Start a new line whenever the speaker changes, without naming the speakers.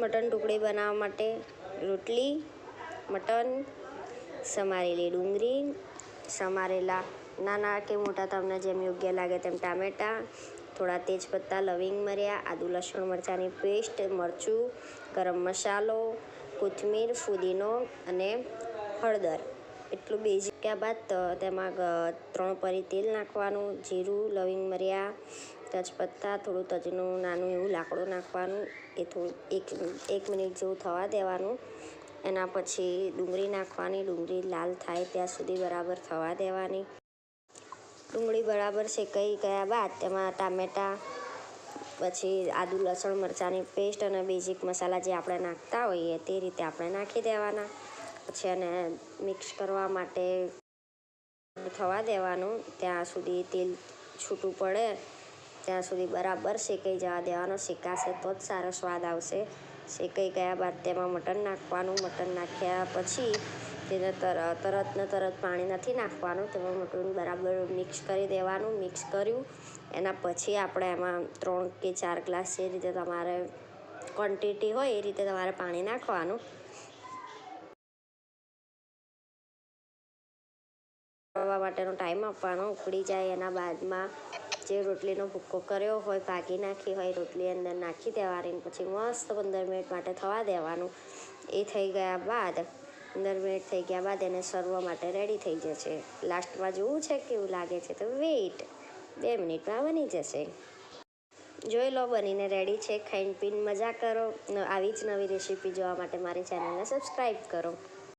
Mutton ઢોકળી બનાવવા માટે રોટલી, મટન, સમારેલી ડુંગળી, સમારેલા નાના કે મોટા તમને જેમ યોગ્ય લાગે તેમ ટામેટાં, થોડા તેજપત્તા, લવિંગ મર્યા, આદુ લસણ મરચાંની પેસ્ટ, મરચું, ગરમ મસાલો, કોથમીર, ફુદીનો અને હળદર. એટલું બેઝિક કર્યા બાદ તેમાં 3 પરી તેલ નાખવાનું, જીરું, લવિંગ મર્યા, તેજપત્તા, થોડું તજનું નાનું એવું લાકડું નાખવાનું. એ થોડું 1 મિનિટ જેવું થવા દેવાનું. એના પછી ડુંગળી નાખવાની. ડુંગળી લાલ થાય ત્યાં સુધી બરાબર થવા દેવાની. ડુંગળી બરાબર શેકાઈ ગયા બાદ તેમાં ટામેટાં, પછી આદુ લસણ મરચાંની પેસ્ટ અને બેઝિક મસાલા જે આપણે નાખતા હોઈએ તે રીતે આપણે નાખી દેવાના. પછી એને મિક્સ કરવા માટે થવા દેવાનું. ત્યાં સુધી તેલ છૂટું પડે ત્યાં સુધી બરાબર શેકાઈ જવા દેવાનો. શેકાશે તો જ સારો સ્વાદ આવશે. શેકાઈ ગયા બાદ તેમાં મટન નાખવાનું. મટન નાખ્યા પછી તેને તરત પાણી નથી નાખવાનું. તેમાં મટન બરાબર મિક્સ કરી દેવાનું. મિક્સ કર્યું એના પછી આપણે એમાં 3 કે 4 ગ્લાસ જે રીતે તમારે ક્વોન્ટિટી હોય એ રીતે તમારે પાણી નાખવાનું. ઉકળવા માટેનો ટાઈમ આપવાનો. ઉકળી જાય એના બાદમાં જે રોટલીનો ભૂક્કો કર્યો હોય, ભાગી નાખી હોય, રોટલી અંદર નાખી દેવાની. પછી મસ્ત 15 મિનિટ માટે થવા દેવાનું. એ થઈ ગયા બાદ 15 મિનિટ થઈ ગયા બાદ એને સર્વ માટે રેડી થઈ જશે. લાસ્ટમાં જોવું છે કેવું લાગે છે તો વેઇટ, 2 મિનિટમાં બની જશે. જોઈ લો બનીને રેડી છે. ખાઈને પીને મજા કરો. આવી જ નવી રેસીપી જોવા માટે મારી ચેનલને સબસ્ક્રાઈબ કરો.